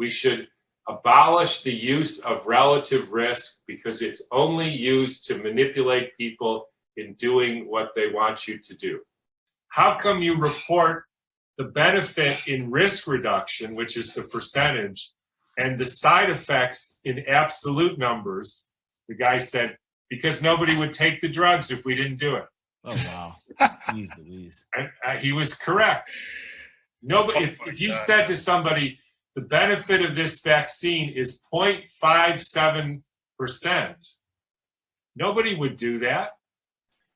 We should abolish the use of relative risk because it's only used to manipulate people in doing what they want you to do. How come you report the benefit in risk reduction, which is the percentage, and the side effects in absolute numbers? The guy said, because nobody would take the drugs if we didn't do it. Oh, wow. Jeez Louise. And he was correct. Nobody, if you said to somebody, the benefit of this vaccine is 0.57%, nobody would do that.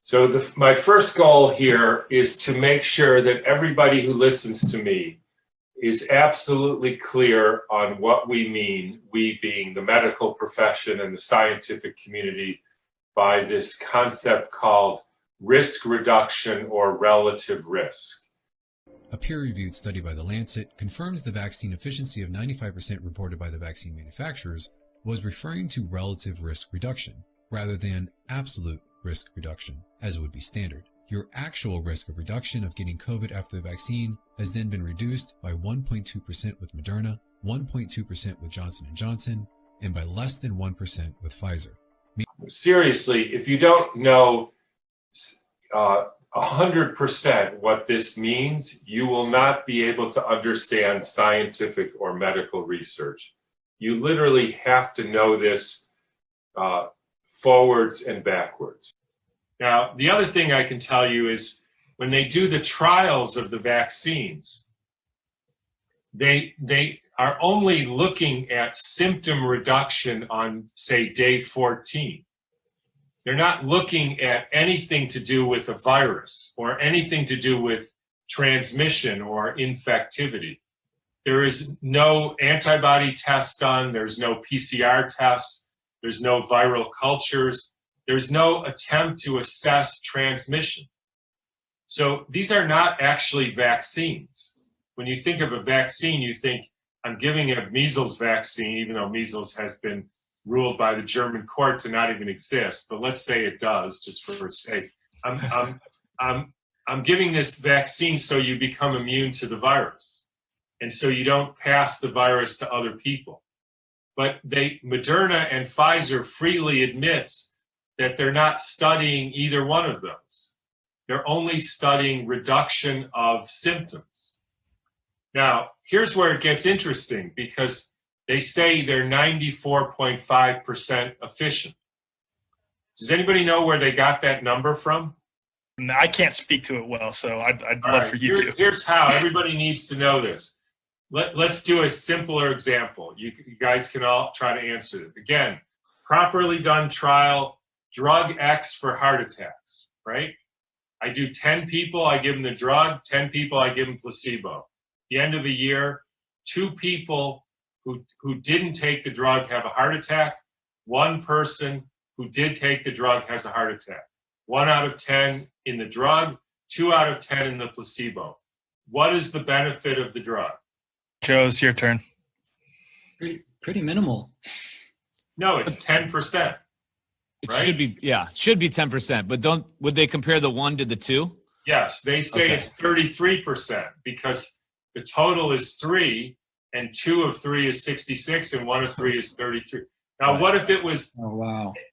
So my first goal here is to make sure that everybody who listens to me is absolutely clear on what we mean, we being the medical profession and the scientific community, by this concept called risk reduction or relative risk. A peer-reviewed study by The Lancet confirms the vaccine efficiency of 95% reported by the vaccine manufacturers was referring to relative risk reduction rather than absolute risk reduction, as would be standard. Your actual risk of reduction of getting COVID after the vaccine has then been reduced by 1.2% with Moderna, 1.2% with Johnson & Johnson, and by less than 1% with Pfizer. Seriously, if you don't know 100% what this means, you will not be able to understand scientific or medical research. You literally have to know this forwards and backwards. Now, the other thing I can tell you is when they do the trials of the vaccines, they are only looking at symptom reduction on, say, day 14. They're not looking at anything to do with a virus or anything to do with transmission or infectivity. There is no antibody test done. There's no PCR tests. There's no viral cultures. There's no attempt to assess transmission. So these are not actually vaccines. When you think of a vaccine, you think, I'm giving a measles vaccine, even though measles has been ruled by the German court to not even exist, but let's say it does, just for sake. I'm giving this vaccine so you become immune to the virus, and so you don't pass the virus to other people. But Moderna and Pfizer freely admits that they're not studying either one of those. They're only studying reduction of symptoms. Now, here's where it gets interesting, because they say they're 94.5% efficient. Does anybody know where they got that number from? No, I can't speak to it well, so I'd love for you to. Here's how. Everybody needs to know this. Let's do a simpler example. You guys can all try to answer it. Again, properly done trial, drug X for heart attacks, right? I do 10 people, I give them the drug, 10 people, I give them placebo. The end of a year, 2 people who didn't take the drug have a heart attack. 1 person who did take the drug has a heart attack. 1 out of 10 in the drug, 2 out of 10 in the placebo. What is the benefit of the drug? Joe, it's your turn. Pretty minimal. No, it's 10%. It right? should be 10%, but would they compare the 1 to the 2? Yes, they say it's 33% because the total is 3 and 2 of 3 is 66 and 1 of 3 is 33. Now, what if it was,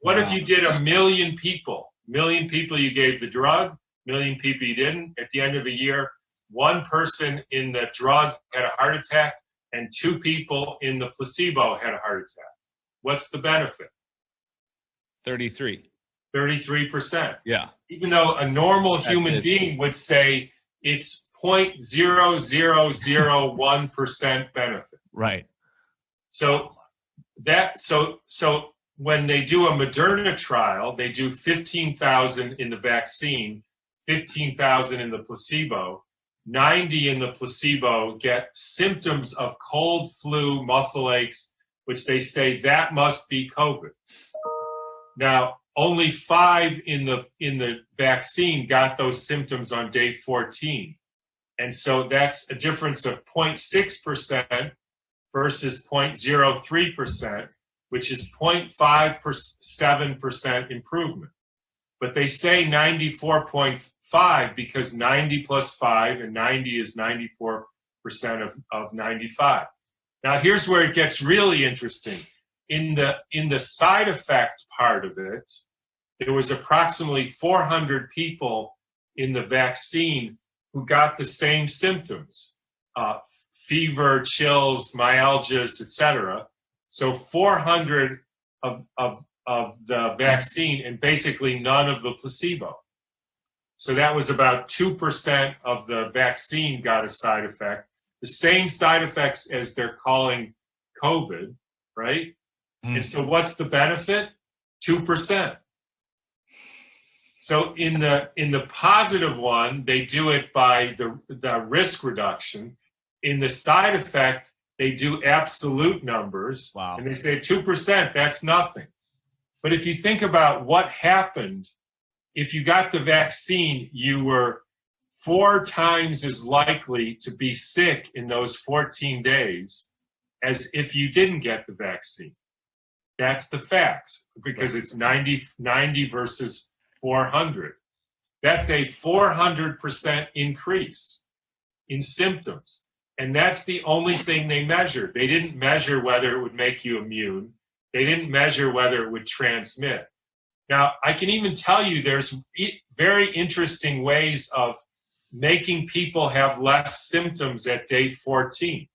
what if you did 1 million people? 1 million people you gave the drug, 1 million people you didn't. At the end of the year, 1 person in the drug had a heart attack and 2 people in the placebo had a heart attack. What's the benefit? 33. 33%. Yeah. Even though a normal human being would say it's 0.0001% benefit. Right. So when they do a Moderna trial, they do 15,000 in the vaccine, 15,000 in the placebo. 90 in the placebo get symptoms of cold, flu, muscle aches, which they say that must be COVID. Now, only 5 in the vaccine got those symptoms on day 14. And so that's a difference of 0.6% versus 0.03%, which is 0.57% improvement. But they say 94.5 because 90 plus 5, and 90 is 94% of 95. Now, here's where it gets really interesting. In the side effect part of it, there was approximately 400 people in the vaccine who got the same symptoms, fever, chills, myalgias, etc. So 400 of the vaccine and basically none of the placebo. So that was about 2% of the vaccine got a side effect. The same side effects as they're calling COVID, right? And so what's the benefit? 2%. So in the positive one, they do it by the risk reduction. In the side effect, they do absolute numbers. Wow. And they say 2%, that's nothing. But if you think about what happened, if you got the vaccine, you were 4 times as likely to be sick in those 14 days as if you didn't get the vaccine. That's the facts, because it's 90 versus 400. That's a 400% increase in symptoms. And that's the only thing they measured. They didn't measure whether it would make you immune. They didn't measure whether it would transmit. Now, I can even tell you there's very interesting ways of making people have less symptoms at day 14.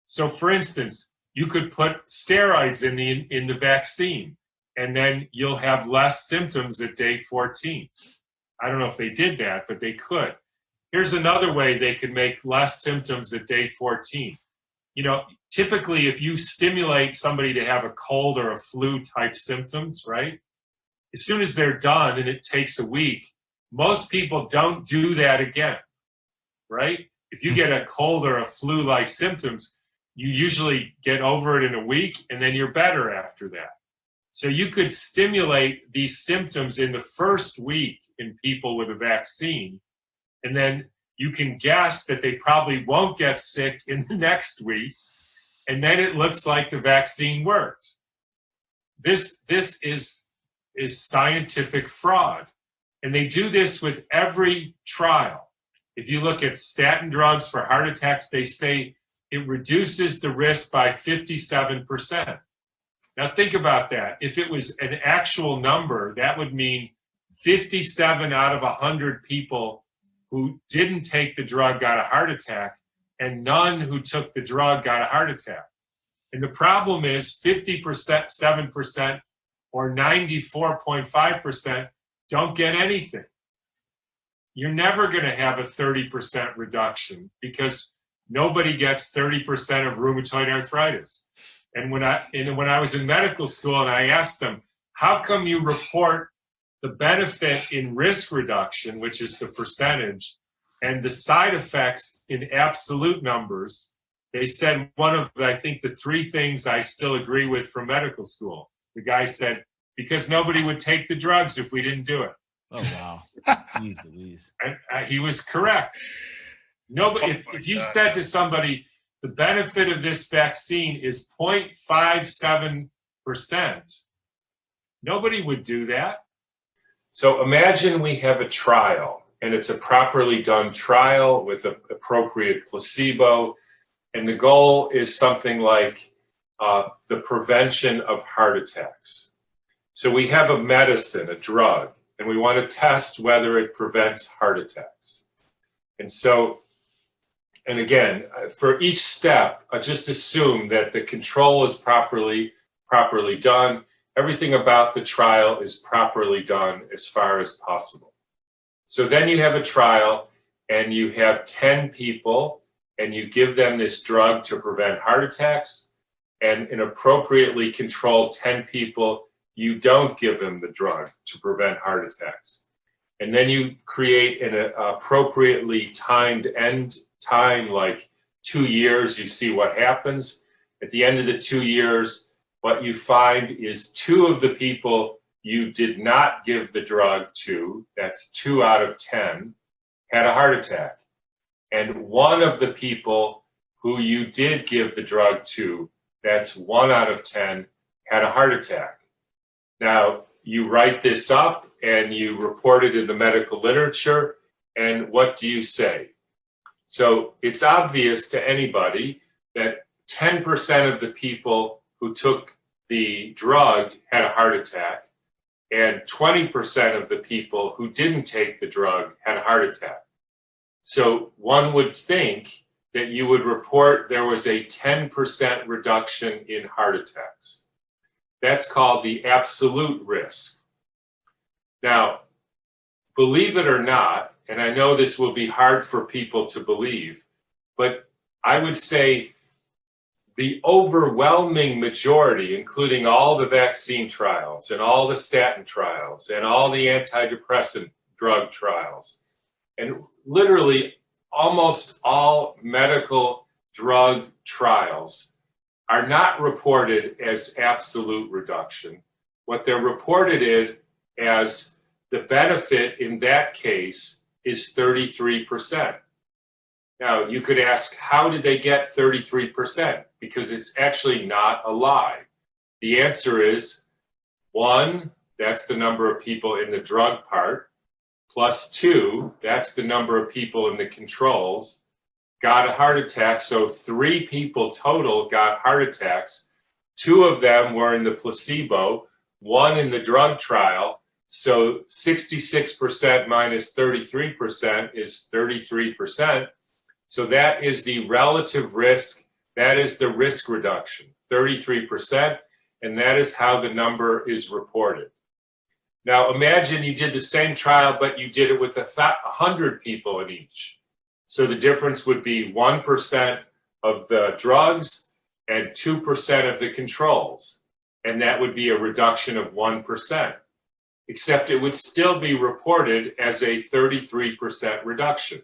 So, for instance, you could put steroids in the vaccine, and then you'll have less symptoms at day 14. I don't know if they did that, but they could. Here's another way they could make less symptoms at day 14. You know, typically if you stimulate somebody to have a cold or a flu type symptoms, right? As soon as they're done and it takes a week, most people don't do that again, right? If you get a cold or a flu-like symptoms, you usually get over it in a week and then you're better after that. So you could stimulate these symptoms in the first week in people with a vaccine, and then you can guess that they probably won't get sick in the next week, and then it looks like the vaccine worked. This is scientific fraud. And they do this with every trial. If you look at statin drugs for heart attacks, they say it reduces the risk by 57%. Now think about that. If it was an actual number, that would mean 57 out of 100 people who didn't take the drug got a heart attack, and none who took the drug got a heart attack. And the problem is 50%, 7%, or 94.5% don't get anything. You're never going to have a 30% reduction because nobody gets 30% of rheumatoid arthritis. And when I was in medical school and I asked them, how come you report the benefit in risk reduction, which is the percentage, and the side effects in absolute numbers, they said one of, I think, the 3 things I still agree with from medical school. The guy said, because nobody would take the drugs if we didn't do it. Oh, wow. Jeez Louise. And he was correct. Nobody, if you said to somebody, the benefit of this vaccine is 0.57%, nobody would do that. So imagine we have a trial, and it's a properly done trial with an appropriate placebo, and the goal is something like the prevention of heart attacks. So we have a medicine, a drug, and we want to test whether it prevents heart attacks. And so, and again, for each step, I just assume that the control is properly done. Everything about the trial is properly done as far as possible. So then you have a trial, and you have 10 people, and you give them this drug to prevent heart attacks, and an appropriately controlled 10 people, you don't give them the drug to prevent heart attacks. And then you create an appropriately timed end time, like 2 years, you see what happens. At the end of the 2 years, what you find is 2 of the people you did not give the drug to, that's 2 out of 10, had a heart attack. And 1 of the people who you did give the drug to, that's 1 out of 10, had a heart attack. Now, you write this up and you report it in the medical literature, and what do you say? So it's obvious to anybody that 10% of the people who took the drug had a heart attack, and 20% of the people who didn't take the drug had a heart attack. So one would think that you would report there was a 10% reduction in heart attacks. That's called the absolute risk. Now, believe it or not, and I know this will be hard for people to believe, but I would say the overwhelming majority, including all the vaccine trials and all the statin trials and all the antidepressant drug trials, and literally almost all medical drug trials, are not reported as absolute reduction. What they're reported as the benefit in that case is 33%. Now, you could ask, how did they get 33%? Because it's actually not a lie. The answer is 1, that's the number of people in the drug part, plus 2, that's the number of people in the controls, got a heart attack. So 3 people total got heart attacks. 2 of them were in the placebo, 1 in the drug trial. So 66% minus 33% is 33%. So that is the relative risk. That is the risk reduction, 33%. And that is how the number is reported. Now imagine you did the same trial, but you did it with 100 people in each. So the difference would be 1% of the drugs and 2% of the controls. And that would be a reduction of 1%. Except it would still be reported as a 33% reduction,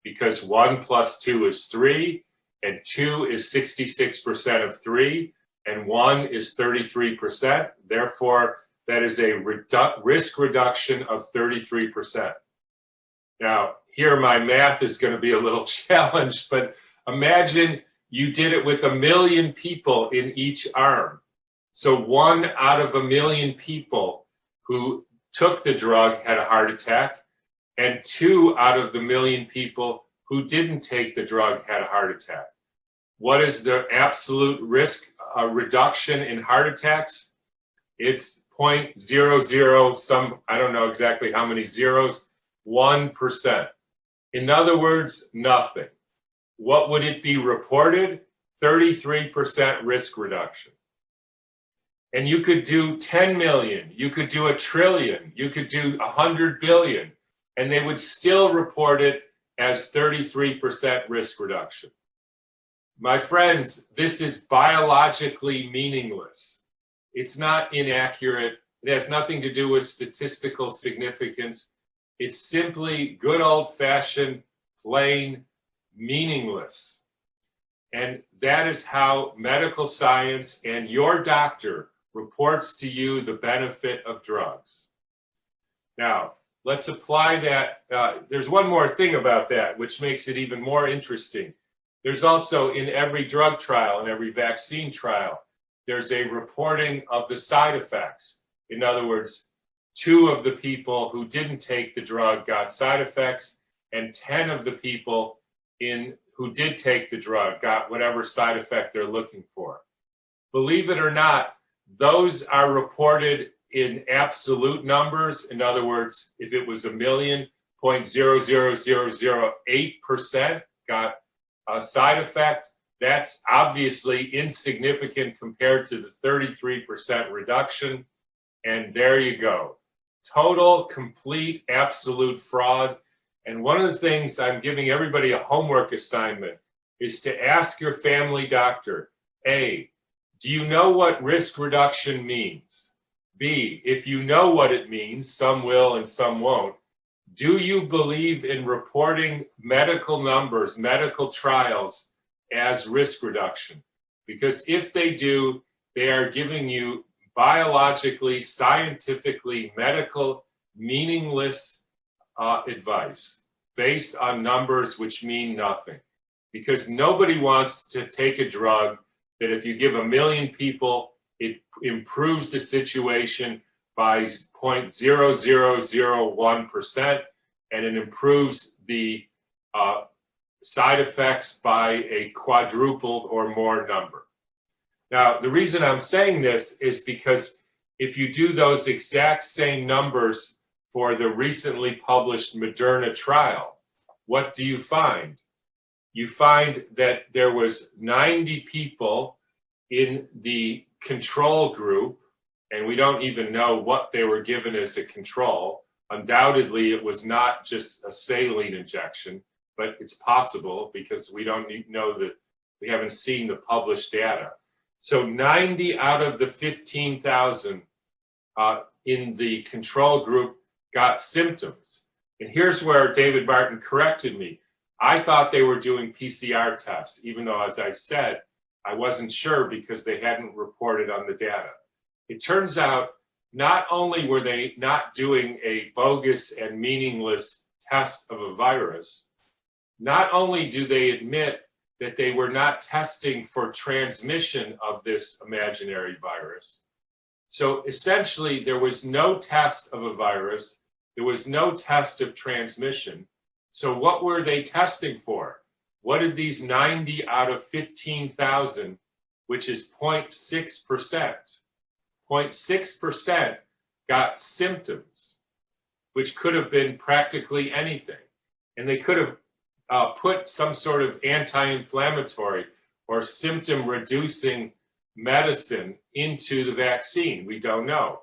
because 1 plus 2 is 3, and 2 is 66% of 3, and 1 is 33%. Therefore, that is a risk reduction of 33%. Now, here my math is going to be a little challenged, but imagine you did it with 1 million people in each arm. So 1 out of 1 million people who took the drug had a heart attack, and 2 out of the 1 million people who didn't take the drug had a heart attack. What is the absolute risk reduction in heart attacks? It's 0.00 some, I don't know exactly how many zeros, 1%. In other words, nothing. What would it be reported? 33% risk reduction. And you could do 10 million, you could do 1 trillion, you could do 100 billion, and they would still report it as 33% risk reduction. My friends, this is biologically meaningless. It's not inaccurate. It has nothing to do with statistical significance. It's simply good old-fashioned, plain meaningless. And that is how medical science and your doctor reports to you the benefit of drugs. Now, let's apply that. There's one more thing about that, which makes it even more interesting. There's also, in every drug trial and every vaccine trial, there's a reporting of the side effects. In other words, 2 of the people who didn't take the drug got side effects, and 10 of the people who did take the drug got whatever side effect they're looking for. Believe it or not, those are reported in absolute numbers. In other words, if it was 1 million, 0.00008% got a side effect, that's obviously insignificant compared to the 33% reduction. And there you go. Total, complete, absolute fraud. And one of the things I'm giving everybody a homework assignment is to ask your family doctor, A, do you know what risk reduction means? B, if you know what it means, some will and some won't, do you believe in reporting medical numbers, medical trials as risk reduction? Because if they do, they are giving you biologically, scientifically, medical, meaningless advice based on numbers which mean nothing. Because nobody wants to take a drug that if you give 1 million people, it improves the situation by 0.0001%, and it improves the side effects by a quadrupled or more number. Now, the reason I'm saying this is because if you do those exact same numbers for the recently published Moderna trial, what do you find? You find that there was 90 people in the control group, and we don't even know what they were given as a control. Undoubtedly, it was not just a saline injection, but it's possible because we don't know that we haven't seen the published data. So 90 out of the 15,000 in the control group got symptoms. And here's where David Martin corrected me. I thought they were doing PCR tests, even though, as I said, I wasn't sure because they hadn't reported on the data. It turns out not only were they not doing a bogus and meaningless test of a virus, not only do they admit that they were not testing for transmission of this imaginary virus. So essentially, there was no test of a virus. There was no test of transmission. So what were they testing for? What did these 90 out of 15,000, which is 0.6%, 0.6% got symptoms, which could have been practically anything. And they could have put some sort of anti-inflammatory or symptom-reducing medicine into the vaccine. We don't know.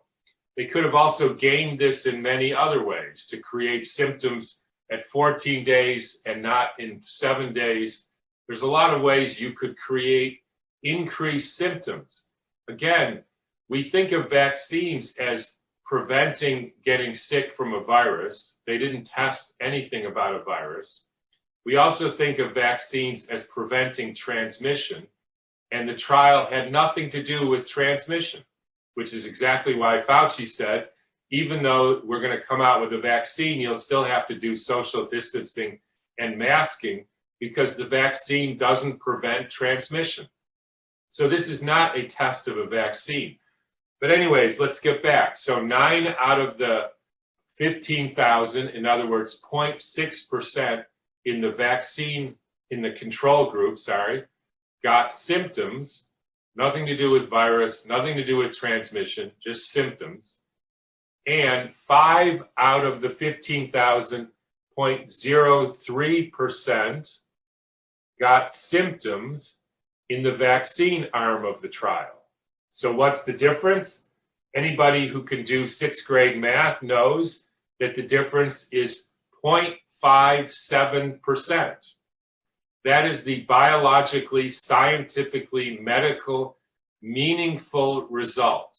They could have also gamed this in many other ways to create symptoms at 14 days and not in 7 days. There's a lot of ways you could create increased symptoms. Again, we think of vaccines as preventing getting sick from a virus. They didn't test anything about a virus. We also think of vaccines as preventing transmission, and the trial had nothing to do with transmission, which is exactly why Fauci said, even though we're going to come out with a vaccine, you'll still have to do social distancing and masking because the vaccine doesn't prevent transmission. So this is not a test of a vaccine. But anyways, let's get back. So 9 out of the 15,000, in other words, 0.6% in the vaccine, in the control group, got symptoms, nothing to do with virus, nothing to do with transmission, just symptoms. And 5 out of the 15,000, 0.03%, got symptoms in the vaccine arm of the trial. So what's the difference? Anybody who can do 6th grade math knows that the difference is 0.57%. That is the biologically, scientifically, medical, meaningful result,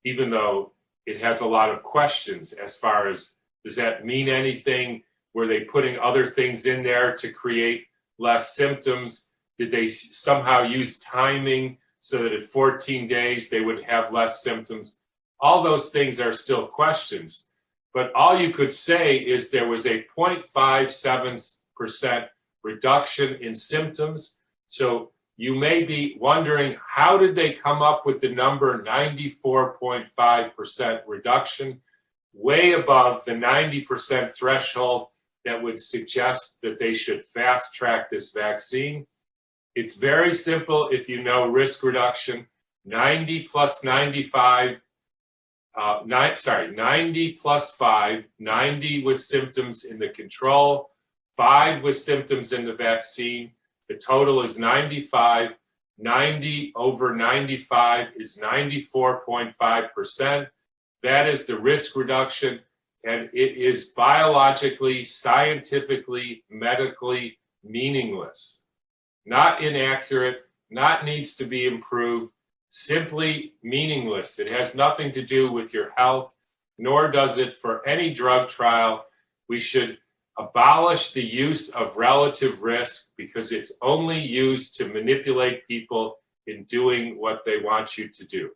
even though it has a lot of questions as far as, does that mean anything? Were they putting other things in there to create less symptoms? Did they somehow use timing so that at 14 days they would have less symptoms? All those things are still questions. But all you could say is there was a 0.57% reduction in symptoms. So you may be wondering, how did they come up with the number 94.5% reduction, way above the 90% threshold that would suggest that they should fast track this vaccine? It's very simple if you know risk reduction. 90 plus 95, 90 plus 5, 90 with symptoms in the control, 5 with symptoms in the vaccine. The total is 95. 90 over 95 is 94.5%. That is the risk reduction, and it is biologically, scientifically, medically meaningless. Not inaccurate, not needs to be improved, simply meaningless. It has nothing to do with your health, nor does it for any drug trial. We should abolish the use of relative risk because it's only used to manipulate people in doing what they want you to do.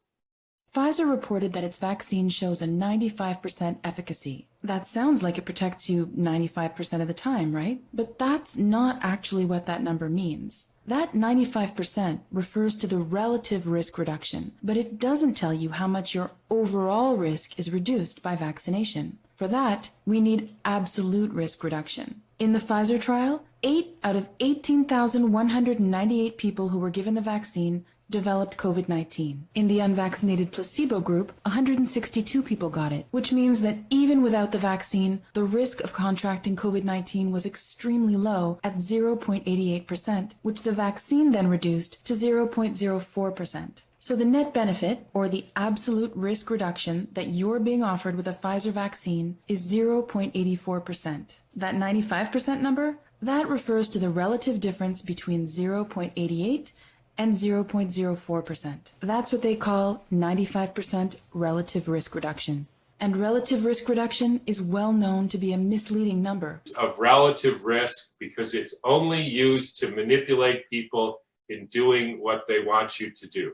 Pfizer reported that its vaccine shows a 95% efficacy. That sounds like it protects you 95% of the time, right? But that's not actually what that number means. That 95% refers to the relative risk reduction, but it doesn't tell you how much your overall risk is reduced by vaccination. For that, we need absolute risk reduction. In the Pfizer trial, 8 out of 18,198 people who were given the vaccine developed COVID-19. In the unvaccinated placebo group, 162 people got it, which means that even without the vaccine, the risk of contracting COVID-19 was extremely low at 0.88%, which the vaccine then reduced to 0.04%. So the net benefit, or the absolute risk reduction that you're being offered with a Pfizer vaccine is 0.84%. That 95% number, that refers to the relative difference between 0.88 and 0.04%. That's what they call 95% relative risk reduction. And relative risk reduction is well known to be a misleading number. Of relative risk, because it's only used to manipulate people in doing what they want you to do.